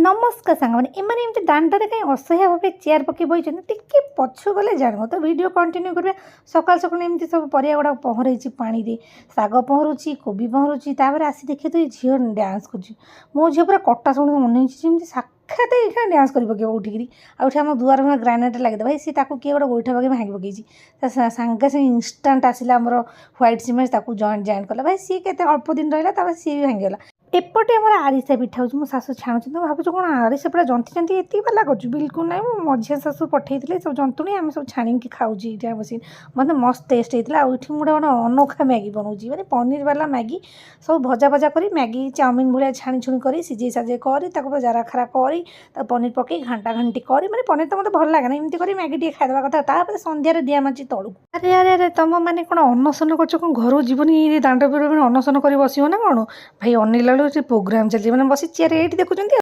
नमस्कार सांग मैंने एमने एमती दांडे कहीं असह्य भाव चेयर पकई बही टे पछु गले जान तो वीडियो कंटिन्यू करेंगे। सकाल सकाल एमती सब परिया गुड़ा पहर पानी शाग पहरुची कोबी पहरुची आसी देखिए तो ये झील डांस कर मो झील पूरा कटा शुणी मन साक्षात ये डांस कर पकेब उठिकी आठ आम दुआर मुहर ग्राइंडर लगे भाई सी किए गोटे गोईठा पकड़ भांगी पकई सागे सागे इनस्टाट आसला आमर ह्वाइट सीमेंट जॉइंट कला भाई सी के अल्प दिन रहा सी भी भांगीगला। एपटे आम आरिसा पिठा हो मो शाशु छाणुच तो भावुँ कौन आरिसा पिठा जंती ये पाला कर बिल्कुल ना मझिया शाशु पठे सब जंतुणी आम सब छाणी खाऊँ बस मतलब मस्त टेस्ट होता है। ये मुझे गोटे अनोखा मैगी बनाऊँगी मैंने पनीर वाला मैगी सब भजा भजा कर मैगी चाउमिन भाया छाणी छुणी कर सीझे साजे कर जरा खरा कर पनीर पकई घंटा घंटी कर मैंने पनीर तो मतलब भल लगे ना एमती कर मैगी टे खाइदेवा कथा सन्धार दिया माची तलू। अरे अरे अरे तुम मैंने कौन अनशन कर घर जीवन दांड अनशन कर बस ना कौन भाई अनिला प्रोग्राम चलती मैंने बस चेयर ये देखुं।